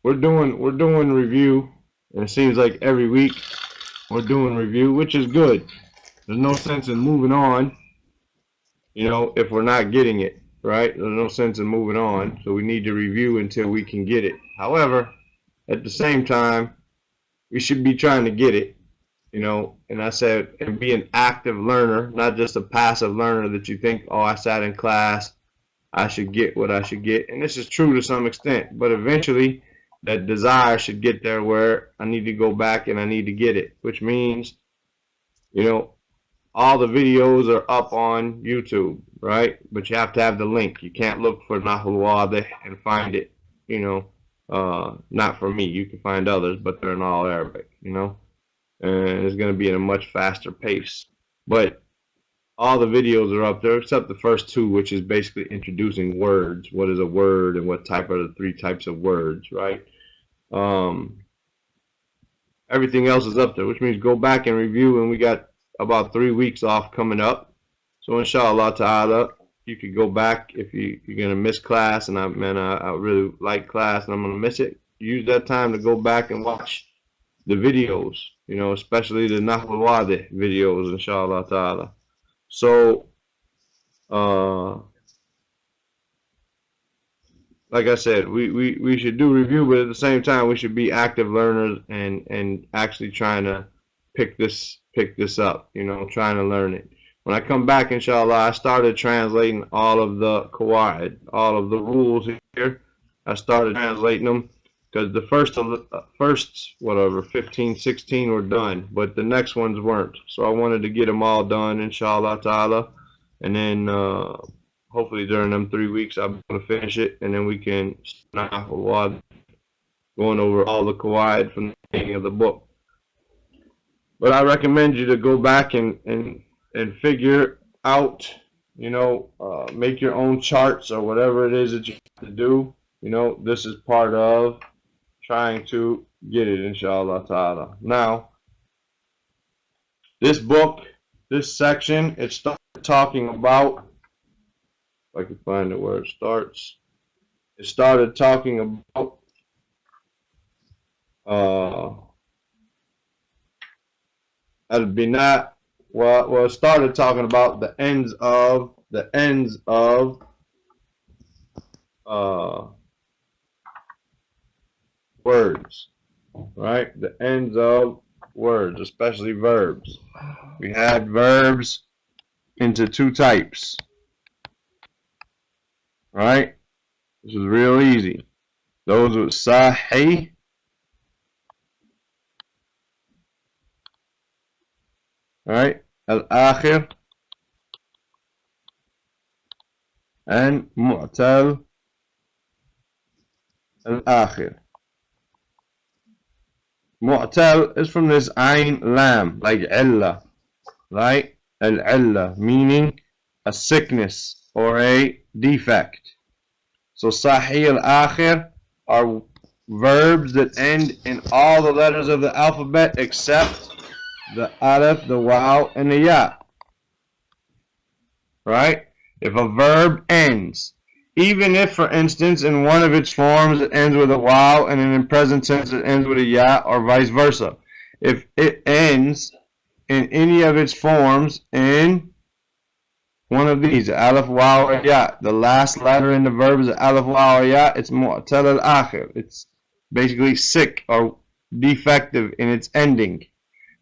we're doing review, and it seems like every week we're doing review, which is good. There's no sense in moving on, if we're not getting it, right? There's no sense in moving on, so we need to review until we can get it. However, at the same time, we should be trying to get it, and I said, and be an active learner, not just a passive learner that you think, oh, I sat in class, I should get what I should get. And this is true to some extent, but eventually that desire should get there where I need to go back and I need to get it, which means, all the videos are up on YouTube, right? But you have to have the link. You can't look for An-Nahw al-Wadih and find it, not for me. You can find others, but they're in all Arabic, and it's going to be at a much faster pace. But all the videos are up there except the first two, which is basically introducing words. What is a word and what type are the three types of words, right? Everything else is up there, which means go back and review, and we got about 3 weeks off coming up. So inshallah ta'ala, you could go back if you're going to miss class, and I really like class and I'm going to miss it. Use that time to go back and watch the videos, especially the An-Nahw al-Wadih videos, inshallah ta'ala. So, like I said, we should do review, but at the same time, we should be active learners and actually trying to pick this up, trying to learn it. When I come back, inshallah, I started translating all of the qawaid, all of the rules here. I started translating them because the first whatever 15, 16 were done, but the next ones weren't. So I wanted to get them all done, inshallah ta'ala, and then hopefully during them 3 weeks I'm going to finish it, and then we can start going over all the qawaid from the beginning of the book. But I recommend you to go back and figure out, make your own charts or whatever it is that you have to do. This is part of trying to get it, inshallah ta'ala. Now, this book, this section, it started talking about, if I can find it where it starts, it started talking about al-Bina. Well, it started talking about the ends of words, right? The ends of words, especially verbs. We had verbs into two types, right? This is real easy. Those with sahih, right? Al-akhir and mu'tal al-akhir. Mu'tal is from this ayn lam, like illa, right? Al-illa, meaning a sickness or a defect. So sahih al-akhir are verbs that end in all the letters of the alphabet except the alif, the waw, and the ya. Right? If a verb ends, even if, for instance, in one of its forms it ends with a waw and in present tense it ends with a ya, or vice versa. If it ends in any of its forms in one of these, alif, waw, or ya, the last letter in the verb is alif, waw, or ya, it's mu'tal al-akhir. It's basically sick or defective in its ending.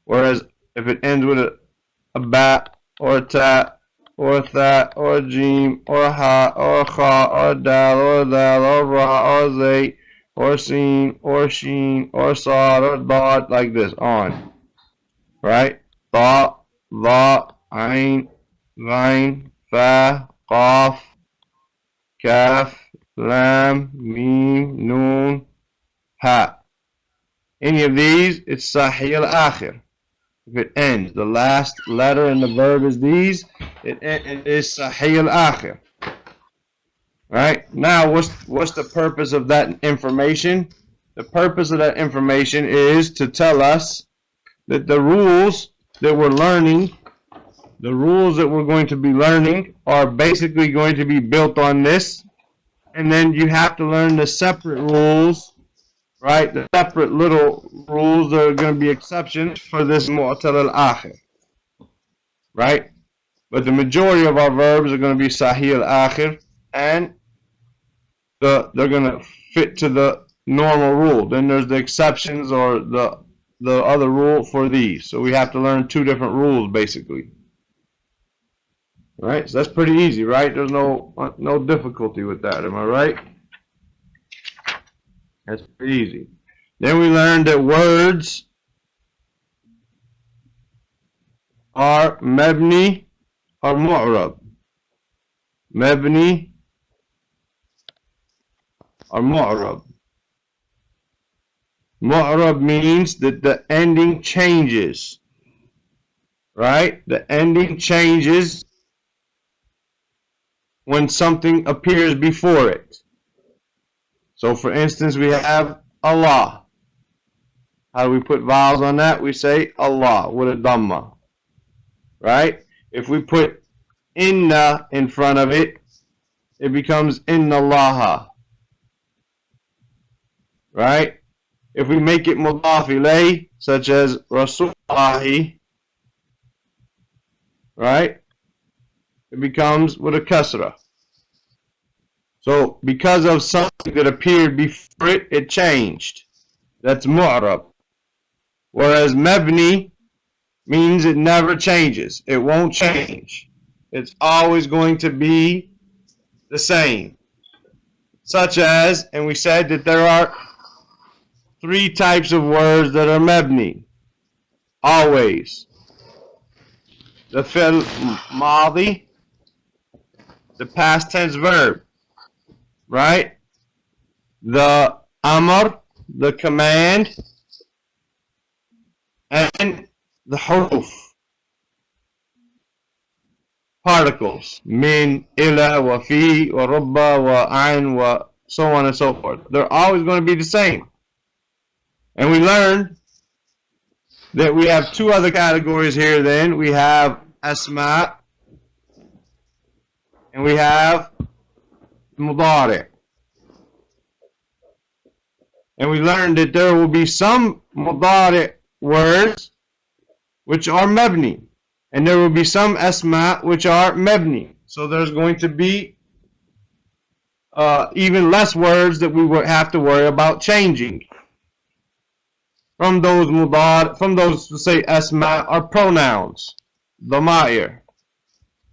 Whereas if it ends with a ba, or a ta, or a tha, or a jim, or a ha, or a kha, or a dal, or a dal, or a ra, or a zay, or a sin, or a sheen, or a sad, or a dad, like this, on. Right? Ta, dha, ain, ghain, fa, qaf, kaf, lam, mim, noon, ha. Any of these, it's sahih al-akhir. If it ends, the last letter in the verb is these, it is sahih al-akhir. Right? Now, what's the purpose of that information? The purpose of that information is to tell us that the rules that we're learning, the rules that we're going to be learning are basically going to be built on this, and then you have to learn the separate rules right? The separate little rules that are going to be exceptions for this mu'tal al-akhir, right? But the majority of our verbs are going to be sahih al-akhir, and they're going to fit to the normal rule. Then there's the exceptions or the other rule for these. So we have to learn two different rules basically. Right? So that's pretty easy, right? There's no difficulty with that. Am I right? That's pretty easy. Then we learned that words are mabni or mu'rab. Mabni or mu'rab. Mu'rab means that the ending changes. Right? The ending changes when something appears before it. So for instance, we have Allah. How do we put vowels on that? We say Allah with a dhamma. Right? If we put inna in front of it, it becomes inna Allaha. Right? If we make it mudaf ilayh, such as Rasulullahi, right? It becomes with a kasra. So because of something that appeared before it, it changed. That's mu'rab. Whereas mabni means it never changes. It won't change. It's always going to be the same. Such as, and we said that there are three types of words that are mabni. Always. The fi'l madi, the past tense verb, right? The amr, the command, and the huruf, particles, min, ila, wa fi, wa rubba, wa ain, wa so on and so forth. They're always going to be the same. And we learned that we have two other categories here then. We have asma and we have mudari. And we learned that there will be some mudari words which are mabni, and there will be some asma which are mabni. So there's going to be even less words that we would have to worry about changing. From those say asma are pronouns, dhama'ir,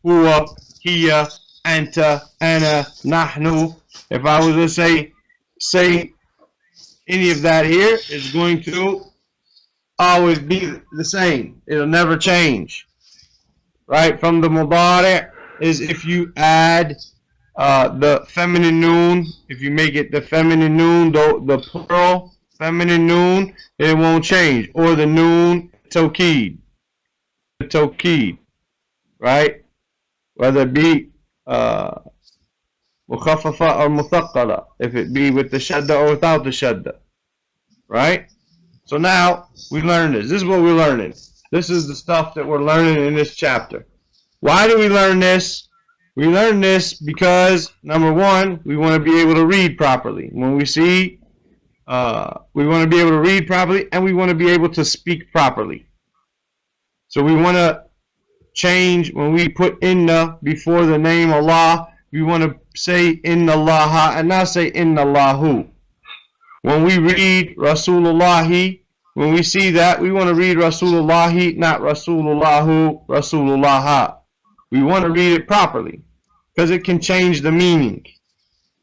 huwa, hiya, anta, ana, nahnu. If I was to say any of that here, it's going to always be the same. It'll never change. Right? From the mudari is if you add the feminine noon, if you make it the feminine noon, the plural feminine noon, it won't change. Or the noon tawkid. The tawkid. Right? Whether it be mukhaffafa or muthaqqala, if it be with the shadda or without the shadda. Right? So now we learn this. This is what we're learning. This is the stuff that we're learning in this chapter. Why do we learn this? We learn this because, number one, we want to be able to read properly. When we see, we want to be able to read properly, and we want to be able to speak properly. So we want to change, when we put inna before the name Allah, we want to say inna Allaha and not say inna Allahu. When we read Rasulullahi, when we see that, we want to read Rasulullahi, not Rasulullahu, Rasulullaha. We want to read it properly because it can change the meaning.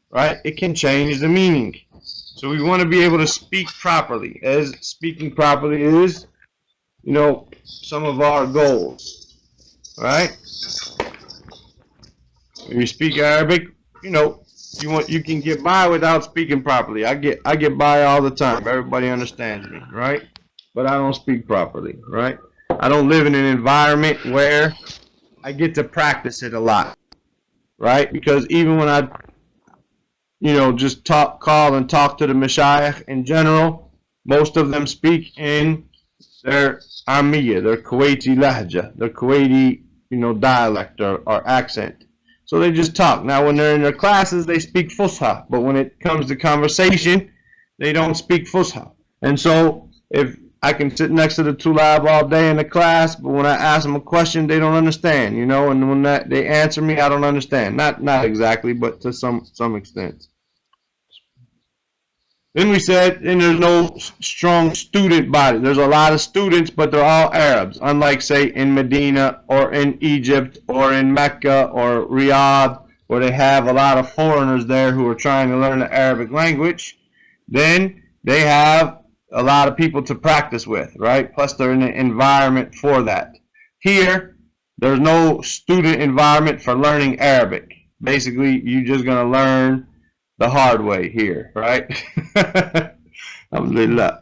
Right? It can change the meaning. So we want to be able to speak properly, as speaking properly is, some of our goals. Right? When you speak Arabic, you can get by without speaking properly. I get by all the time. Everybody understands me, right? But I don't speak properly, right? I don't live in an environment where I get to practice it a lot, right? Because even when I, just call and talk to the mashayikh in general, most of them speak in their Ammiya, their Kuwaiti lahja, their Kuwaiti, dialect or accent. So they just talk. Now when they're in their classes, they speak Fusha. But when it comes to conversation, They don't speak Fusha. And so if I can sit next to the Tulab all day in the class, but when I ask them a question, they don't understand, you know, and when they answer me, I don't understand. Not exactly, but to some extent. Then we said, and there's no strong student body. There's a lot of students, but they're all Arabs. Unlike, say, in Medina or in Egypt or in Mecca or Riyadh, where they have a lot of foreigners there who are trying to learn the Arabic language. Then they have a lot of people to practice with, right? Plus, they're in an environment for that. Here, there's no student environment for learning Arabic. Basically, you're just going to learn the hard way here, right? Alhamdulillah.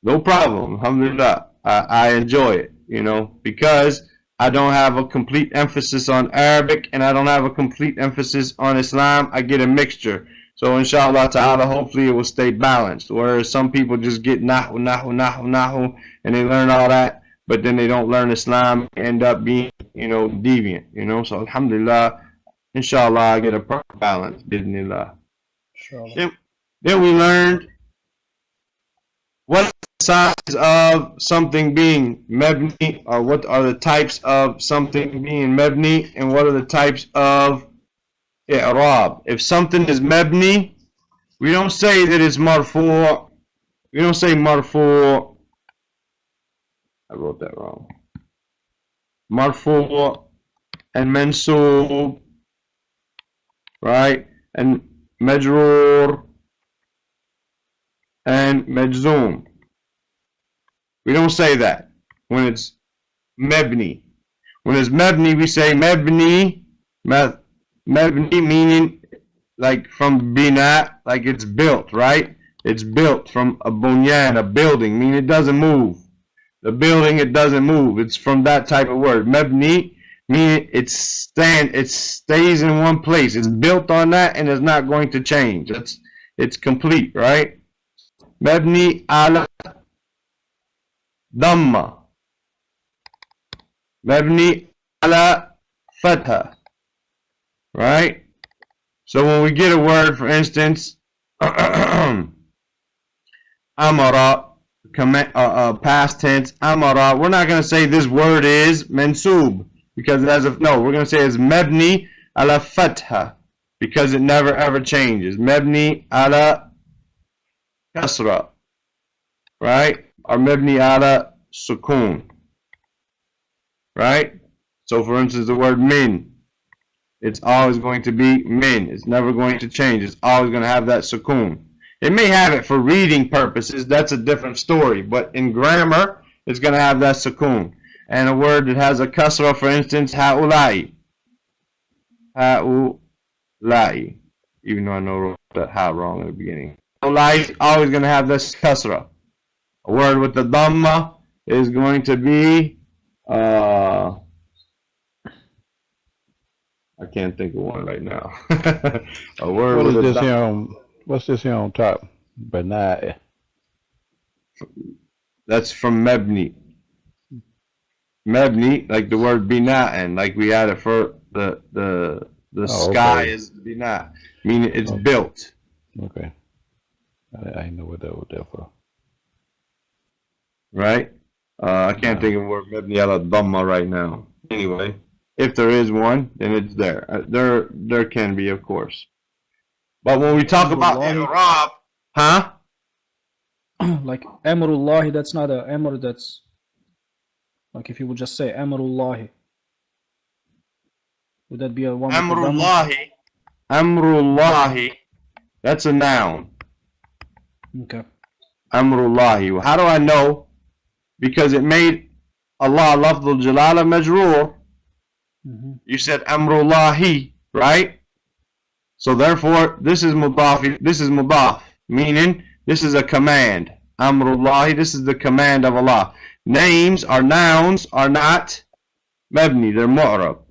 No problem. Alhamdulillah. I enjoy it, you know, because I don't have a complete emphasis on Arabic and I don't have a complete emphasis on Islam. I get a mixture. So inshallah ta'ala, hopefully it will stay balanced. Whereas some people just get Nahw, and they learn all that, but then they don't learn Islam, end up being, you know, deviant, you know. So alhamdulillah, inshallah, I get a proper balance, bismillah. Then we learned what are the signs of something being mebni, or what are the types of something being mebni, and what are the types of i'rab. If something is mebni, we don't say that it's marfu'. We don't say marfu'. I wrote that wrong. Marfu' and mansub, right? And majroor and majzoom. We don't say that when it's mebni. When it's mebni, we say mebni, mebni meaning like from bina, like it's built, right? It's built from a bunyan, a building, meaning it doesn't move. The building, it doesn't move. It's from that type of word. Mebni meaning it stays in one place. It's built on that and it's not going to change. It's complete, right? Mebni ala damma. Mebni ala fatha. Right? So when we get a word, for instance, amara, past tense, amara, we're not going to say this word is mansub, because no, we're going to say it's mebni ala fatha, because it never ever changes. Mebni ala kasra, right? Or mebni ala sukun, right? So for instance, the word min, it's always going to be min. It's never going to change. It's always going to have that sukun. It may have it for reading purposes. That's a different story. But in grammar, it's going to have that sukun. And a word that has a kasra, for instance, ha'ulai. Ha'ulai. Even though I know I wrote that ha wrong at the beginning. Ha'ulai is always going to have this kasra. A word with the dhamma is going to be I can't think of one right now. A word what with is a this here on, what's this here on top? Benai. That's from mebni. Mebni, like the word bina'an, like we had it for the sky okay. is bina, meaning it's built. Okay. I know what that was there for. Right? I can't think of the word mebni ala dhamma right now. Anyway. If there is one, then it's there. There can be, of course. But when we talk about i'rab, huh? Like Amrullahi, that's not a Amr, that's like if you would just say Amrullahi. Would that be a one? Amrullahi. Amrullahi. That's a noun. Okay. Amrullahi. How do I know? Because it made Allah lafdul jalala majroor. You said Amrullahi, right? So therefore, this is mudaf, meaning this is a command. Amrullahi, this is the command of Allah. Names or nouns are not mabni, they're mu'rab.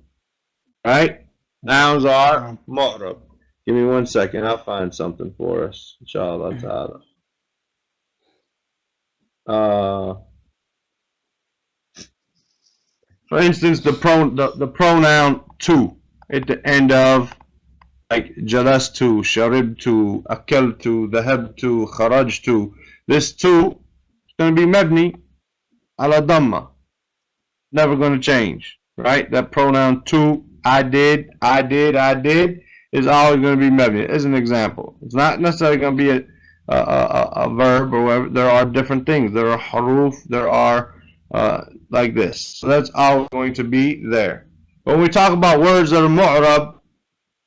Right? Nouns are mu'rab. Give me 1 second, I'll find something for us, inshallah ta'ala. For instance, the pronoun to at the end of like jalastu, sharibtu, akaltu, dhahabtu, kharajtu. This tu is going to be mabni ala dhamma. Never going to change, right? That pronoun tu, I did, is always going to be mabni. As an example, it's not necessarily going to be a verb or whatever. There are different things. There are haruf. There are like this. So that's always going to be there. When we talk about words that are mu'rab,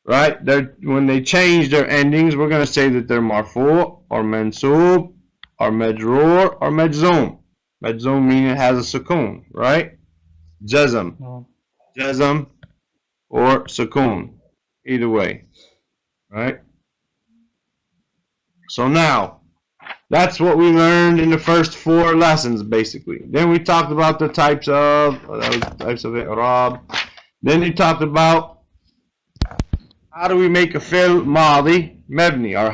right? When they change their endings, we're going to say that they're marfu or mansub or majroor or majzoom. Majzoom meaning it has a sukoon, right? Jazm. Jazm or sukoon. Either way, right? So now, that's what we learned in the first 4 lessons, basically. Then we talked about the types of i'rab. Then we talked about how do we make a fi'l madi mabni, or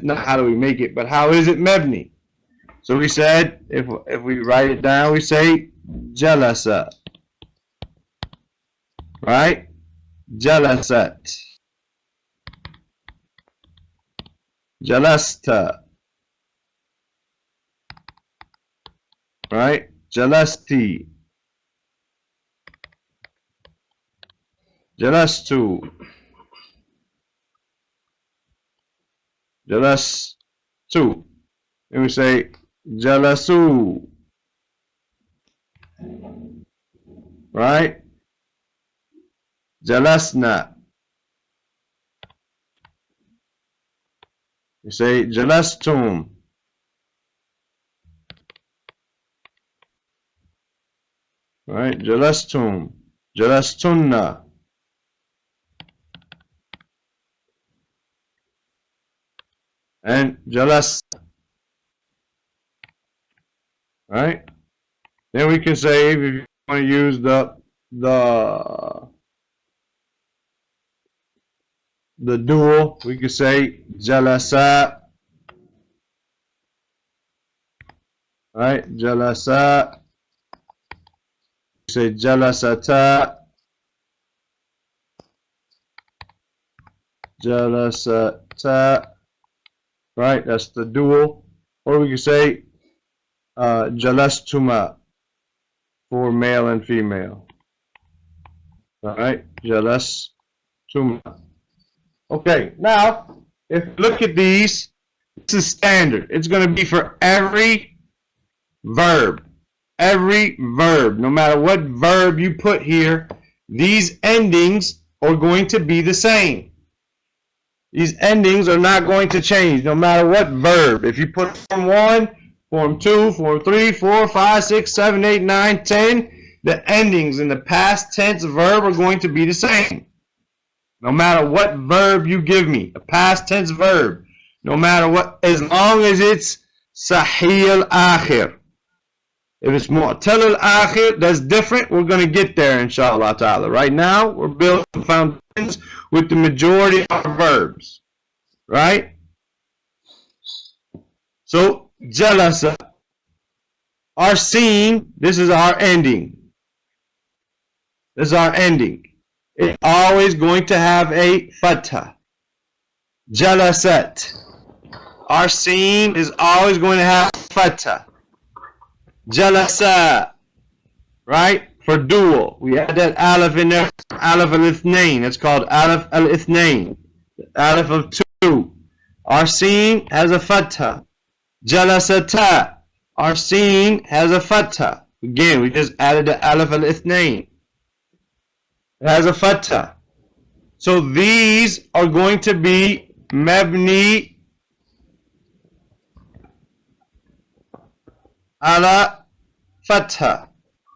not how do we make it, but how is it mabni? So we said, if we write it down, we say jalasa, right? Jalasat, jalasta, right? Jalasti, jalastu, jalastu. And we say jalasu, right? Jalasna. We say jalastum, right? Jalastum, jalastunna, and jalas, right? Then we can say, if you want to use the dual, we could say jalasa, right? Jalasa. We say jalasata, jalasata, right? That's the dual. Or we could say jalastuma for male and female. Alright, jalastuma. Okay, now if you look at these, this is standard. It's going to be for every verb. Every verb, no matter what verb you put here, these endings are going to be the same. These endings are not going to change no matter what verb. If you put form 1, form 2, form 3, 4, 5, 6, 7, 8, 9, 10, the endings in the past tense verb are going to be the same. No matter what verb you give me, a past tense verb, no matter what, as long as it's sahih al-akhir. If it's mu'tal al-akhir, that's different. We're going to get there, inshallah ta'ala. Right now, we're building foundations with the majority of our verbs. Right? So, jalasa. Our scene, this is our ending. This is our ending. It's always going to have a fatha. Jalasat. Our scene is always going to have fatha. Jalasa, right? For dual, we add that alif in there, alif al-ithnain. It's called alif al-ithnain, alif of 2. Our scene has a fatha. Jalasata, our scene has a fatha. Again, we just added the alif al-ithnain. It has a fatha. So these are going to be mabni ala fatha,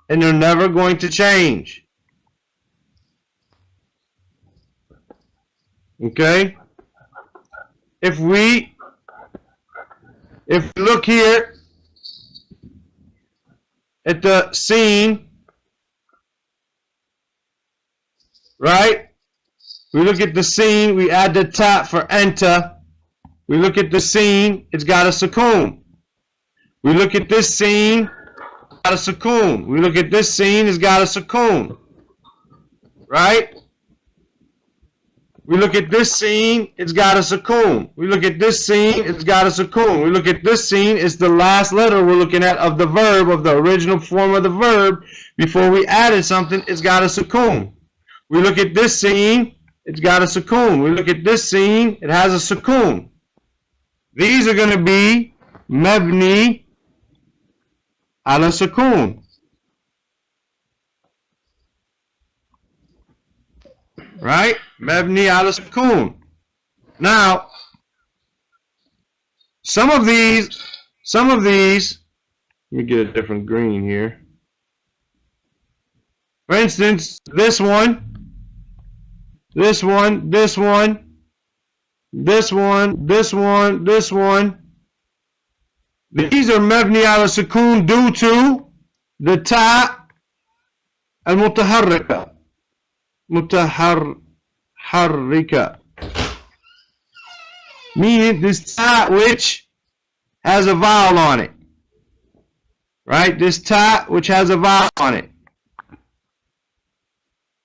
and they're never going to change. Okay? If we look here at the scene, right? We look at the scene, we add the ta for enter. We look at the scene, it's got a sukoon. We look at this scene, it's got a sukoon. We look at this scene, it's got a sukoon. Right? We look at this scene, it's got a sukoon. We look at this scene, it's got a sukoon. We look at this scene, it's the last letter we're looking at of the verb, of the original form of the verb. Before we added something, it's got a sukoon. We look at this scene, it's got a sukoon. We look at this scene, it has a sukoon. These are going to be mabni ala sukoon. Right? Mabni ala sukoon. Now, some of these, let me get a different green here. For instance, this one, this one, this one, this one, this one, this one. These are mabni ala sukoon due to the ta al-mutaharrika. Mutaharrika. Meaning this ta which has a vowel on it. Right? This ta which has a vowel on it.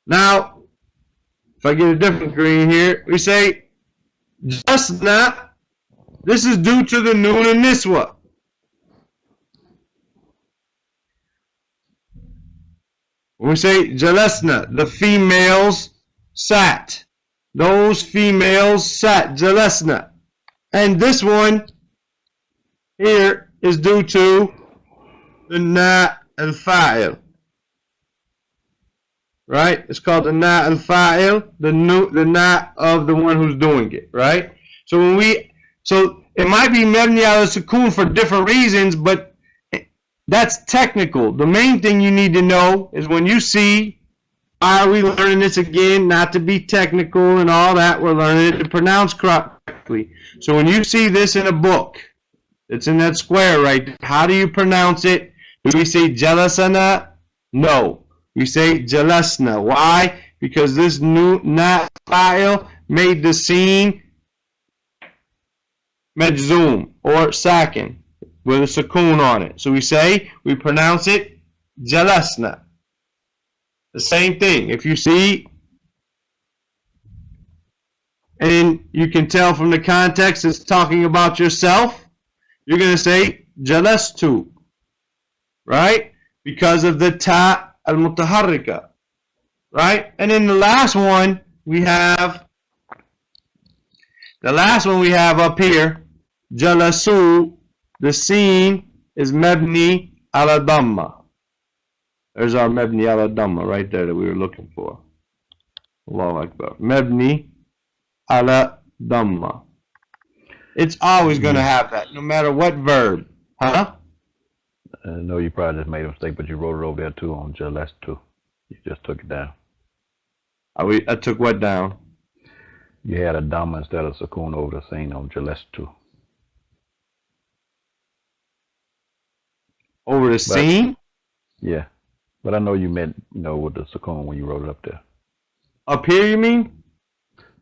Now, if I get a different green here, we say jasna. This is due to the noon and niswa. When we say jalasna, the females sat. Those females sat. Jalasna. And this one here is due to the na al-fa'il. Right? It's called the na al-fa'il, the na of the one who's doing it. Right? So it might be mabni ala sukoon for different reasons, but that's technical. The main thing you need to know is when you see, why are we learning this again? Not to be technical and all that. We're learning it to pronounce correctly. So when you see this in a book, it's in that square right there, how do you pronounce it? Do we say jalasana? No. We say jalasna. Why? Because this new na file made the scene majzoom or sakin with a sukoon on it. So we pronounce it jalasna. The same thing. If you see, and you can tell from the context it's talking about yourself, you're going to say jalastu. Right? Because of the ta al-mutaharrika. Right? And then the last one we have up here, jalasu. The scene is mabni ala damma. There's our mabni ala damma right there that we were looking for. Allahu Akbar. Mabni ala damma. It's always going to have that, no matter what verb. Huh? No, you probably just made a mistake, but you wrote it over there too on Jalest too. You just took it down. I took what down? You had a damma instead of sukoon over the scene on Jalest too. Over the scene? Yeah. But I know you meant, with the sukoon when you wrote it up there. Up here, you mean?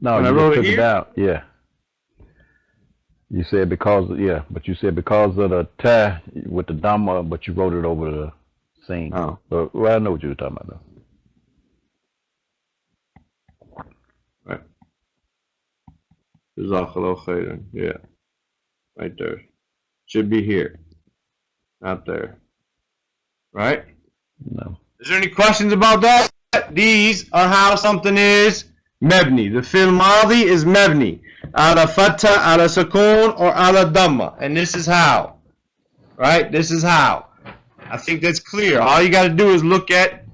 No, when you I wrote took it it down. Yeah. You said but you said because of the ta with the damma, but you wrote it over the scene. Oh. But, well, I know what you were talking about though. Right. Jazakallahu khairan. Yeah. Right there. Should be here. Not there. Right? No. Is there any questions about that? These are how something is mabni. The fi'l madi is mabni. Ala fatha, ala sukoon, or ala damma. And this is how. Right? This is how. I think that's clear. All you got to do is look at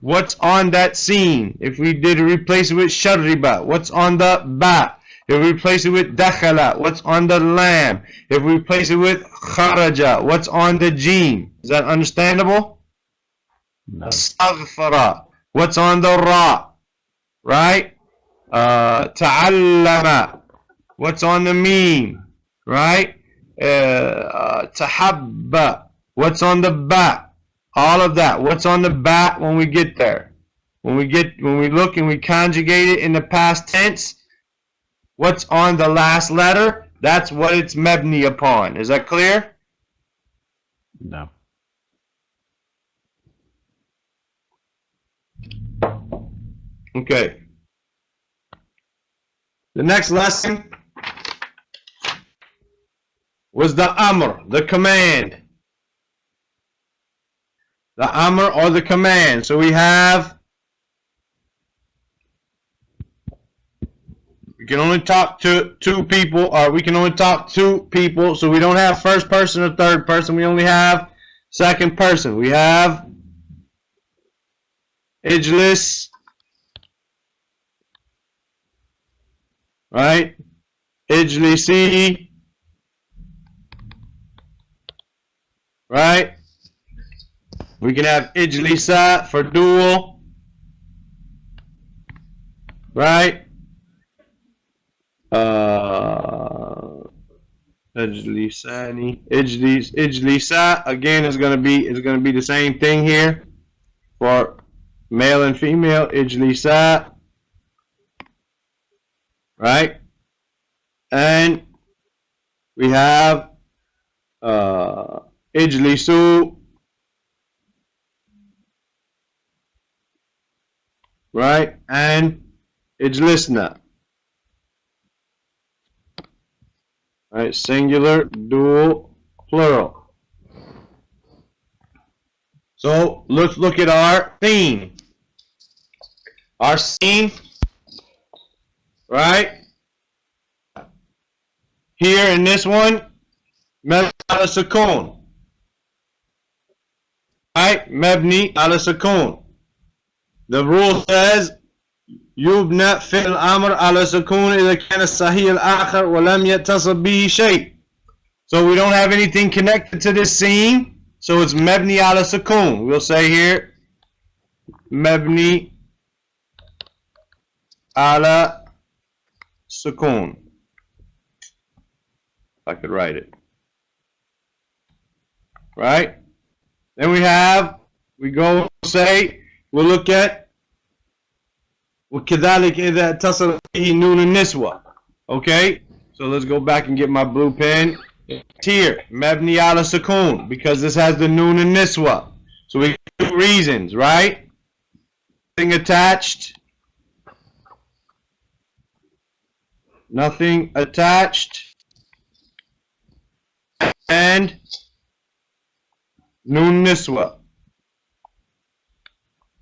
what's on that scene. If we did replace it with sharriba, what's on the ba? If we replace it with dakhala, what's on the lam? If we replace it with kharaja, what's on the jeen? Is that understandable? No. Astaghfara, what's on the ra? Right? Ta'allama, what's on the meen? Right? Tahabba, what's on the ba? All of that. What's on the ba when we get there? When we look and we conjugate it in the past tense, what's on the last letter? That's what it's mabni upon. Is that clear? No. Okay. The next lesson was the amr, the command. The amr or the command. So we have, we can only talk to two people, or we can only talk to people, so we don't have first person or third person, we only have second person. We have ijlis, right? Ijlisi, right? We can have ijlisa for dual, right? Ijlisani, ijlisa again is gonna be the same thing here for male and female. Ijlisa, right? And we have ijlisu, right? And ijlisna, right? Singular, dual, plural. So let's look at our theme. Our scene, right? Here in this one, mabni ala sukun, right? Mabni ala sukun. The rule says يبنى في الأمر على سكون إذا كان الصحيح الآخر ولم يتصل به شيء. So we don't have anything connected to this scene, so it's مبني على سكون. We'll say here مبني على سكون. If I could write it. Right? Then we go and say, we'll look at وكذلك إذا اتصل به نون النسوة. Okay? So let's go back and get my blue pen. It's here. مبني على سكون, because this has the noon and niswa. So we have 2 reasons, right? Nothing attached. Nothing attached. And noon niswa.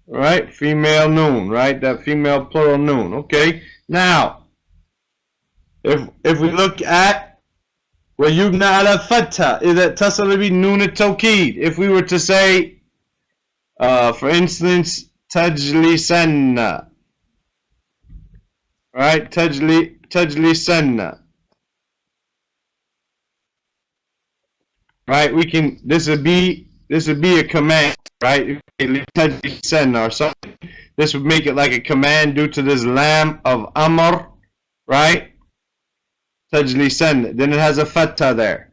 Right? Female noon, right? That female plural noon. Okay? Now, if we look at وَيُبْنَى عَلَى الْفَتْحَةِ إِذَا اتصل بِنُونِ التَّوْكِيدِ. If we were to say, for instance, تَجْلِسَنَّ, right? تَجْلِسَنَّ. Right? We can, this would be a command, right? Or something. This would make it like a command due to this lam of amr, right? Tajlisan. Then it has a fatha there,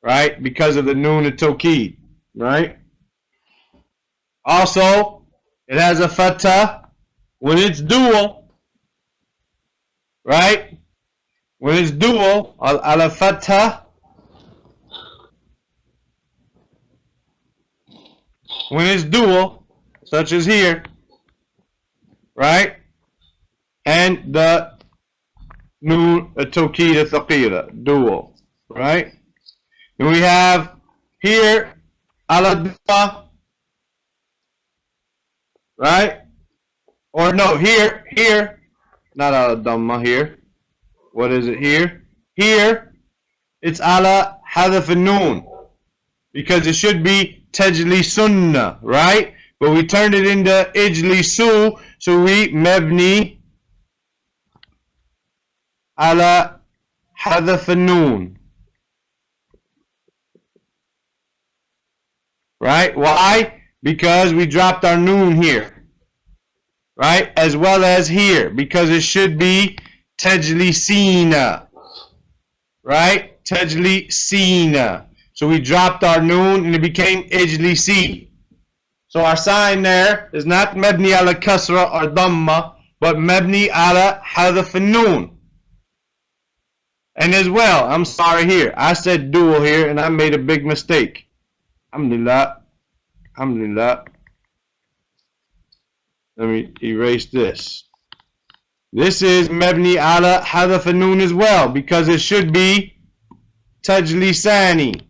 right? Because of the noon and tawkid, right? Also, it has a fatha when it's dual, right? When it's dual, ala fatha. When it's dual, such as here, right? And the noon tawkid thaqila, dual, right? And we have here ala dhamma, right? Or no, here, not ala dhamma here. What is it here? Here, it's ala hadaf an-noon, because it should be tajlisunna, right? But we turned it into ijlisu, so we mabni ala hadaf an-noon. Right? Why? Because we dropped our noon here. Right? As well as here, because it should be tajlisina. Right? Tajlisina. So we dropped our noon and it became ijlisi. So our sign there is not mabni ala kasra or dhamma, but mabni ala hadaf an-noon. And as well, I'm sorry here, I said dual here and I made a big mistake. Alhamdulillah. Alhamdulillah. Let me erase this. This is mabni ala hadaf an-nun as well, because it should be tajlisani.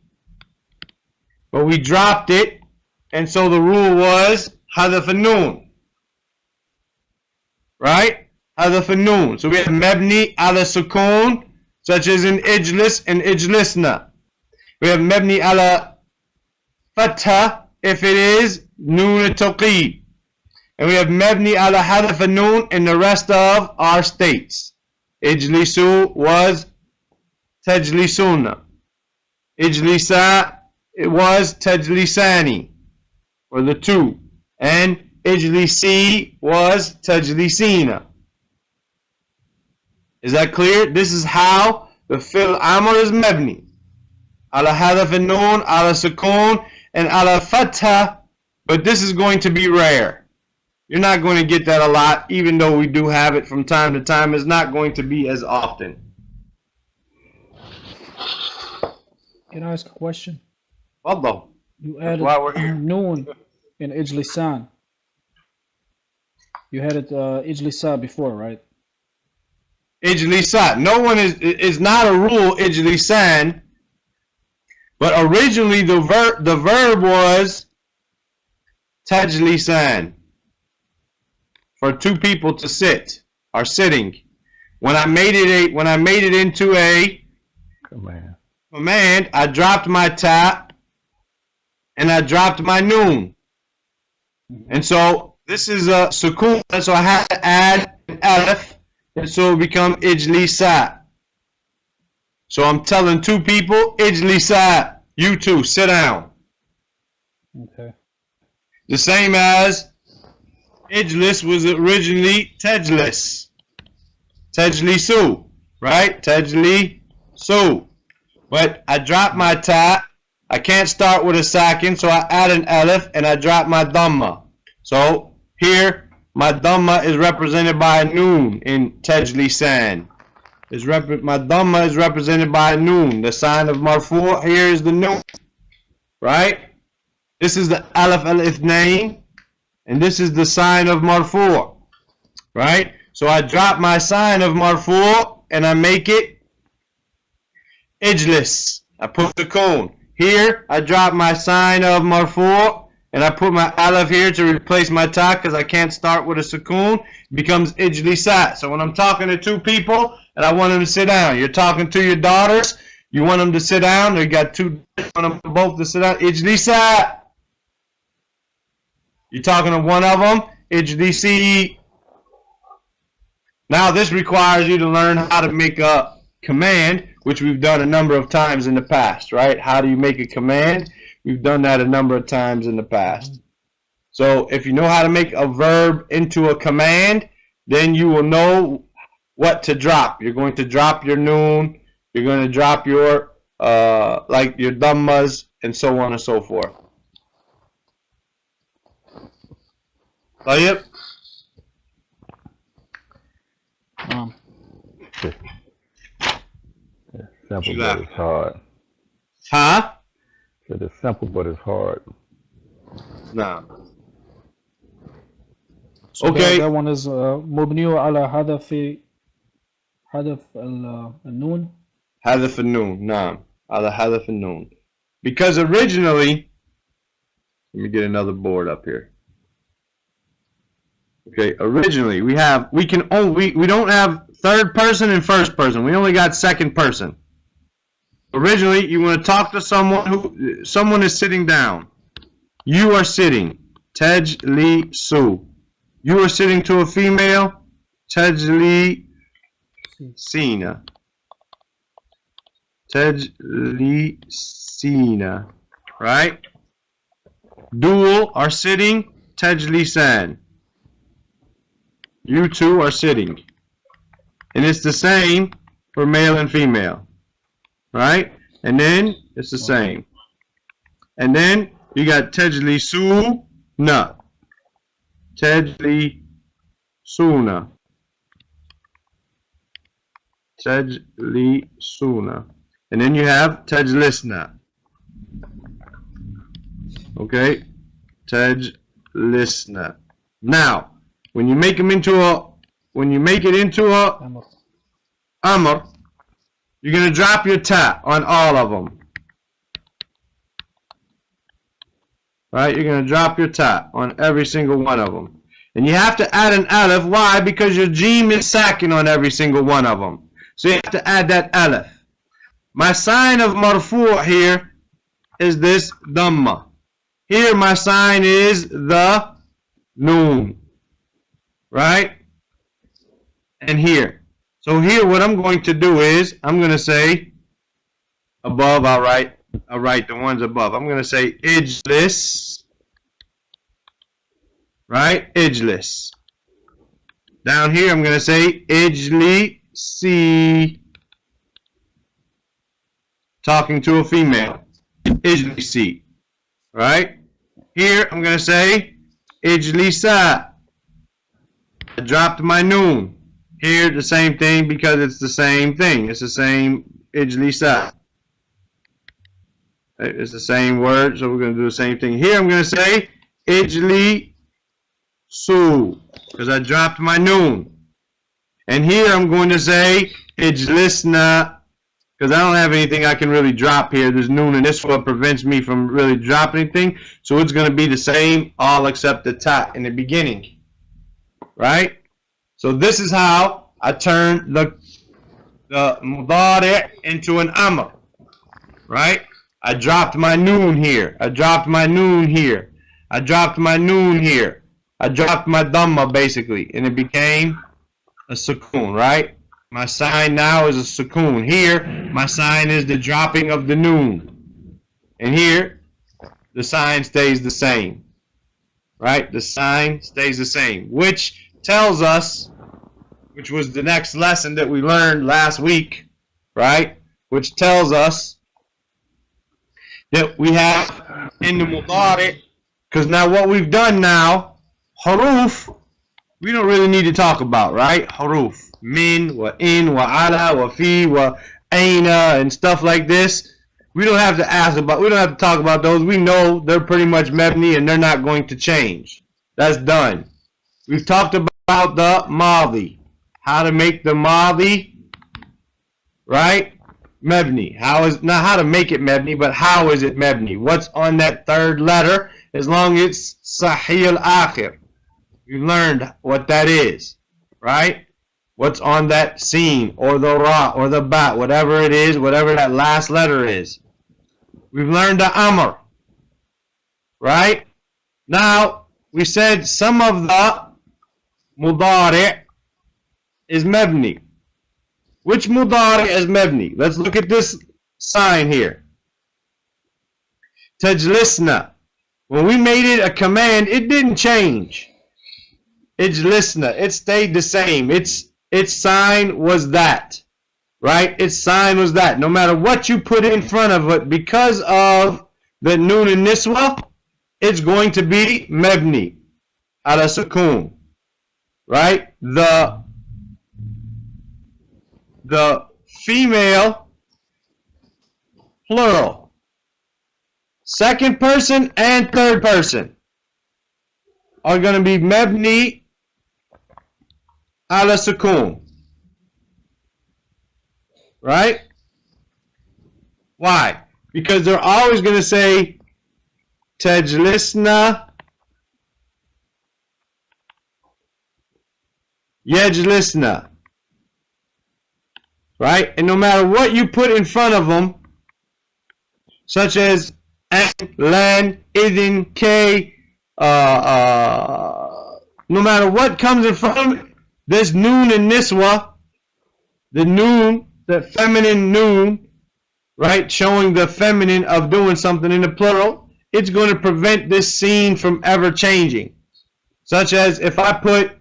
But we dropped it, and so the rule was hadaf an-nun. Right? Hadaf an-nun. So we have mabni ala sukun, such as in ijlis and ijlisna. We have mabni ala fatha if it is noon al-tawqid. And we have mabni ala hadaf an-nun in the rest of our states. Ijlisu was tajlisuna. Ijlisa, it was tajlisani, or the two. And ijlisi was tajlisina. Is that clear? This is how the fi'l amr is mabni. Ala hadaf an-nun, ala sukun, and ala fatha, but this is going to be rare. You're not going to get that a lot, even though we do have it from time to time. It's not going to be as often. Can I ask a question? Wallah. You added why we're here. noon in ijlisan. You had it ijlisa before, right? Ijlisa. No one is not a rule ijlisan, but originally the verb was tajlisan. For two people to sit, are sitting. When I made it into a command, I dropped my ta and I dropped my noon. And so this is a sukun, so I have to add an alif, and so it become ijlisa. So I'm telling two people, ijlisa, you two, sit down. Okay. The same as ijlis was originally tajlis. Tajlisu, right? Tajlisu. But I dropped my ta. I can't start with a sakin, so I add an alif and I drop my dhamma. So here, my dhamma is represented by a noon in tajlisan. My dhamma is represented by a noon. The sign of marfu' here is the noon. Right? This is the alif al-ithnain. And this is the sign of marfu', right? So I drop my sign of marfu' and I make it ijlis. I put the cone. Here, I drop my sign of marfu' and I put my alif here to replace my ta because I can't start with a sukoon. It becomes ijlisat. So when I'm talking to two people and I want them to sit down, you're talking to your daughters, you want them to sit down, they got two, you want them both to sit down, ijlisat. You're talking to one of them, ijlisi. Now this requires you to learn how to make a command, which we've done a number of times in the past, right? How do you make a command? We've done that a number of times in the past. So if you know how to make a verb into a command, then you will know what to drop. You're going to drop your noon, you're going to drop your like your dhammas, and so on and so forth. Tayyip? Simple, but it's hard. Huh? Said it's simple, but it's hard. Nah. So Okay. that one is مبني على حذف النون. Hadaf an-noon. Nah. Ala hadaf an-noon. Because originally, let me get another board up here. Okay, originally we don't have third person and first person. We only got second person. Originally, you want to talk to someone is sitting down. You are sitting. Tajlisu. You are sitting to a female. Tajlisina. Tajlisina. Right? Dual are sitting. Tajlisan. You two are sitting. And it's the same for male and female. Right? And then it's the same. And then you got tajlisuna. Tajlisuna. Tajlisuna. And then you have tajlisna. Okay? Tajlisna. Now, when you make them into when you make it into a Amr. amr, you're going to drop your ta on all of them. Right? You're going to drop your ta on every single one of them. And you have to add an alif. Why? Because your jim is sakin on every single one of them. So you have to add that alif. My sign of marfu' here is this dhamma. Here my sign is the noon. Right? And here. So here what I'm going to do is, I'm going to say, above I'll write the ones above. I'm going to say ijlis. Right? Ijlis. Down here I'm going to say ijlisi. Talking to a female. Ijlisi. Right? Here I'm going to say ijlisa. I dropped my noon. Here the same thing because it's the same thing. It's the same ijlisa. It's the same word, so we're going to do the same thing. Here I'm going to say ijli su because I dropped my noon. And here I'm going to say ijlisna because I don't have anything I can really drop here. There's noon, and this is what prevents me from really dropping anything. So it's going to be the same, all except the ta in the beginning. Right? So this is how I turn the mudari' into an amr. Right? I dropped my noon here. I dropped my noon here. I dropped my noon here. I dropped my dhamma basically, and it became a sukoon, right? My sign now is a sukoon. Here, my sign is the dropping of the noon. And here, the sign stays the same. Right? The sign stays the same, which tells us, which was the next lesson that we learned last week, right? Which tells us that we have in the mudari, because now what we've done now, haruf, we don't really need to talk about, right? Haruf, min, wa in, wa ala, wa fi, wa aina, and stuff like this. We don't have to we don't have to talk about those. We know they're pretty much mebni and they're not going to change. That's done. We've talked about the madi, how to make the madi, right? Mebni. Not how to make it mebni, but how is it mebni? What's on that third letter? As long as it's sahih al-akhir. You learned what that is, right? What's on that sin or the ra or the ba, whatever it is, whatever that last letter is. We've learned the amr, right? Now, we said some of the mudari' is mebni. Which mudari' is mebni? Let's look at this sign here. Tajlisna. When we made it a command, it didn't change. Ijlisna. It stayed the same. Its sign was that. Right? Its sign was that. No matter what you put in front of it, because of the noon and niswa, it's going to be mebni. Ala sukoon. Right? The female plural, second person and third person, are going to be mebni ala sukoon. Right? Why? Because they're always going to say tajlisna, yajlisna. Right? And no matter what you put in front of them, such as an, lan, idin, k, no matter what comes in front of them, this noon and niswa, the noon, the feminine noon, right, showing the feminine of doing something in the plural, it's going to prevent this scene from ever changing. Such as if I put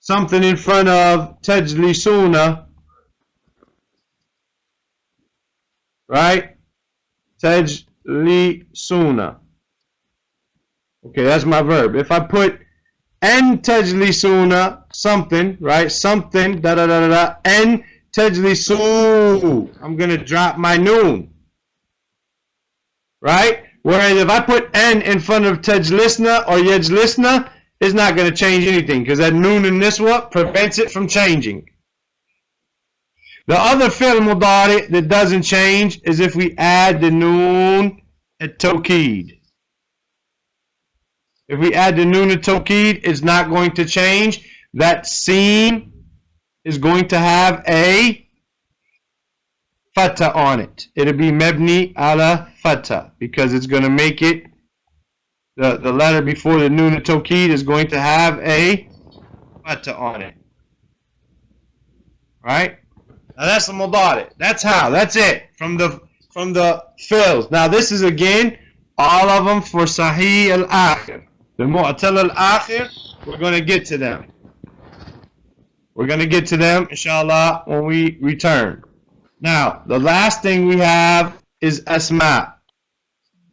something in front of tajlisuna, right? Tajlisuna. Okay, that's my verb. If I put an tajlisuna, something, right? Something, da da da da da, an tajlisu, I'm going to drop my noon. Right? Whereas if I put an in front of tajlisna or yajlisna, it's not going to change anything because that noon and niswa prevents it from changing. The other fi'l mudari that doesn't change is if we add the noon at tawqid. If we add the noon at tawqid, it's not going to change. That sin is going to have a fatha on it. It'll be mabni ala fatha because it's going to make it, the letter before the noon at tawqid is going to have a fatha on it. Right? Now that's the mudari. That's how. That's it from the fi'ls. Now this is again all of them for sahih al-akhir. The mu'tal al-akhir, we're going to get to them. We're going to get to them, inshallah, when we return. Now, the last thing we have is asma.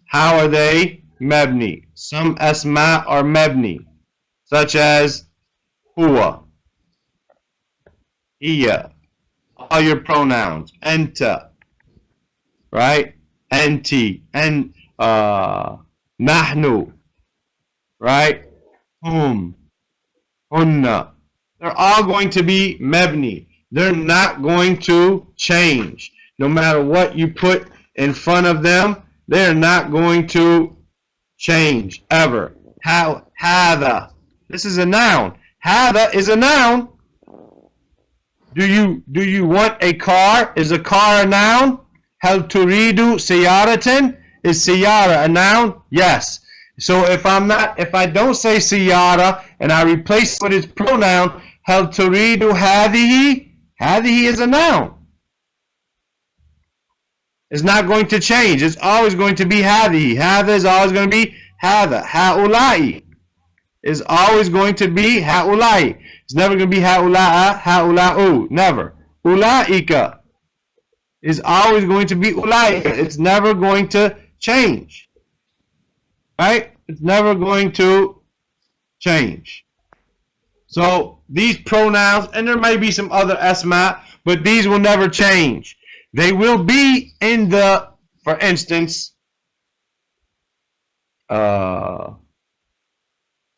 How are they? Mabni. Some asma are mabni, such as huwa, iya, all your pronouns, anta, right? Anti, and nahnu, right? Hum, hunna. They're all going to be mabni. They're not going to change. No matter what you put in front of them, they're not going to change ever. How? Hada. This is a noun. Hada is a noun. Do you want a car? Is a car a noun? Hal turidu siyaratan? Is siyara a noun? Yes. So if I don't say siyara and I replace it with its pronoun, hal turidu hadihi? Hadihi is a noun. It's not going to change. It's always going to be hadihi. Hada is always going to be hada. Ha'ulai is always going to be ha'ulai. It's never going to be ha'ula'a, ha'ula'u. Never. Ula'ika is always going to be ula'ika. It's never going to change. Right? It's never going to change. So these pronouns, and there may be some other asma, but these will never change. They will be in the, for instance, there's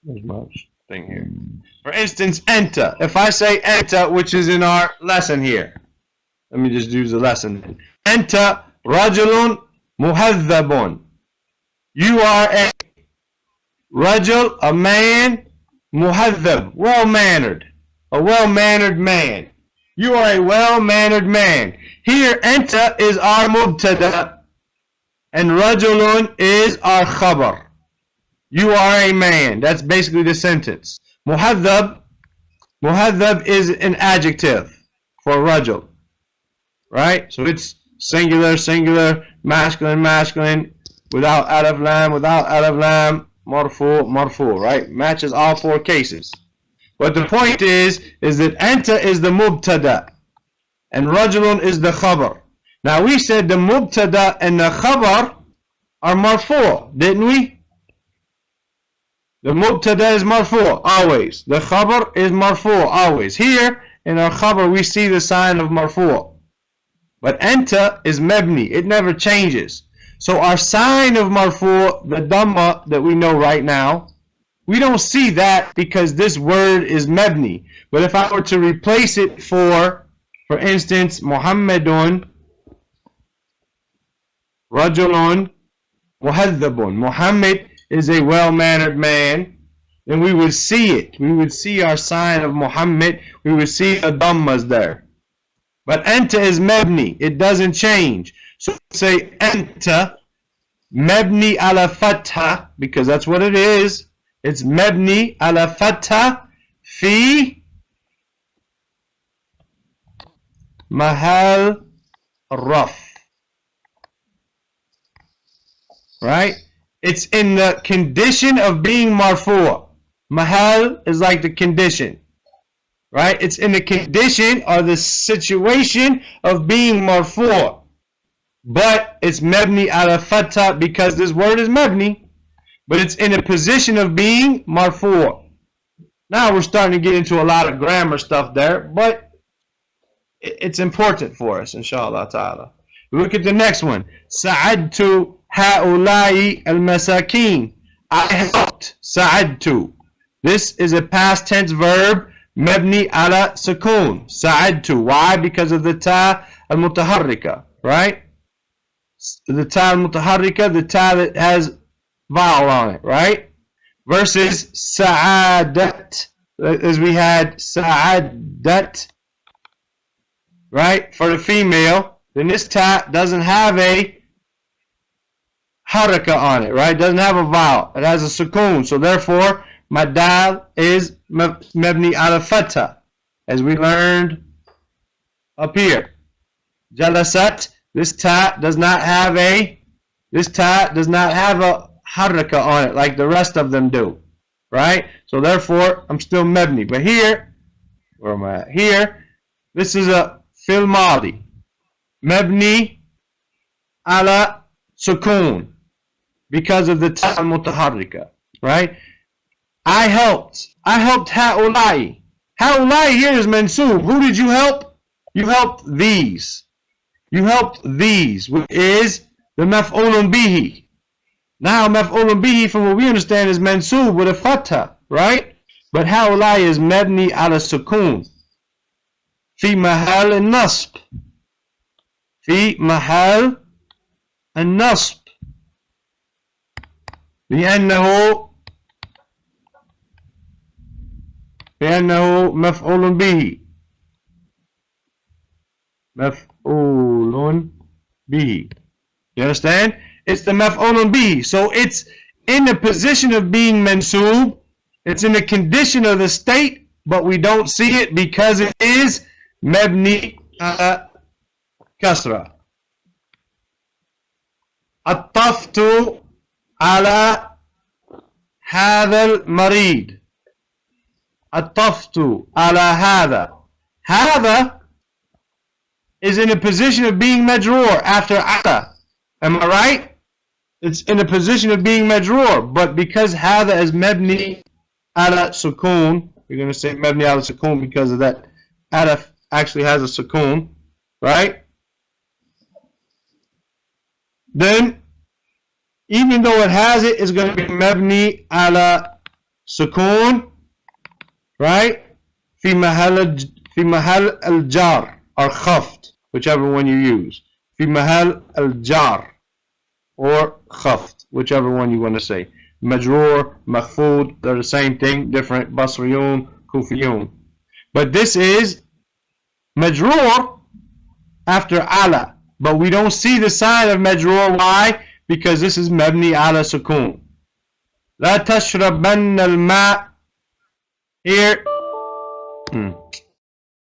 much thing here. For instance, enta. If I say enta, which is in our lesson here, let me just use the lesson. Enta rajulun muhadhabun. You are a rajul, a man, muhadhab, well-mannered, a well-mannered man. You are a well-mannered man. Here, anta is our mubtada, and rajulun is our khabar. You are a man. That's basically the sentence. Muhadhab is an adjective for rajul, right? So it's singular, singular, masculine, masculine, without alif lam, marfu, right? Matches all four cases. But the point is that anta is the mubtada and rajulun is the khabar. Now we said the mubtada and the khabar are marfu, didn't we? The mubtada is marfu always. The khabar is marfu always. Here in our khabar we see the sign of marfu. But anta is mabni. It never changes. So our sign of marfu, the dhamma that we know right now, we don't see that because this word is mabni. But if I were to replace it for instance, Muhammadun, Rajulun, Muhadhabun. Muhammad is a well-mannered man, then we would see it. We would see our sign of Muhammad. We would see the dhammas there. But anta is mabni. It doesn't change. So say anta mabni ala fatha, because that's what it is. It's mabni ala fatha fi mahal raf. Right? It's in the condition of being marfu'. Mahal is like the condition. Right? It's in the condition or the situation of being marfu'. But it's mabni ala fatha because this word is mabni. But it's in a position of being marfu'. Now we're starting to get into a lot of grammar stuff there, but it's important for us, inshallah ta'ala. Look at the next one. Sa'adtu ha'ulai al-masakin. I helped. Sa'adtu. This is a past tense verb مبني على سكون ساعدت. Why? Because of the ta al-mutaharrika, right? The ta al-mutaharrika, the ta that has vowel on it, right? Versus sa'adat, as we had sa'adat, right? For the female, then this ta doesn't have a haraka on it, right? It doesn't have a vowel. It has a sukoon. So therefore, my dal is mabni ala fatha, as we learned up here. Jalasat, this ta does not have a haraka on it like the rest of them do, right? So therefore, I'm still mabni. But here, where am I at? Here, this is a fil madi, mabni ala sukoon, because of the ta al-mutaharrika, right? I helped ha'ulai. Ha'ulai here is mansub. Who did you help? You helped these. You helped these, which is the maf'ulun bihi. Now maf'ulun bihi, from what we understand, is mansub with a fatha, right? But ha'ulai is mabni ala sukun. Fi mahal al-nasb. Fi mahal al-nasb. لأنه مفعول به. مفعول به. You understand? It's the maf'ulun bihi. So it's in the position of being mansub. It's in the condition of the state, but we don't see it because it is mabni ala kasra. Attaftu على هذا المريض. عطفت على هذا. هذا is in a position of being majroor after ala. Am I right? It's in a position of being majroor, but because هذا is mabni ala sukun, you're going to say mabni ala sukun because of that. Ala actually has a sukun, right? Then even though it has it, it's going to be mabni ala sukoon, right? Fi mahal al jar or khaft, whichever one you use. Fi mahal al jar or khaft, whichever one you want to say. Majroor, makhfud, they're the same thing, different. Basriyun, kufiyun. But this is majroor after ala, but we don't see the sign of majroor. Why? Because this is mabni ala sukun. La tashrabanna al-ma' here.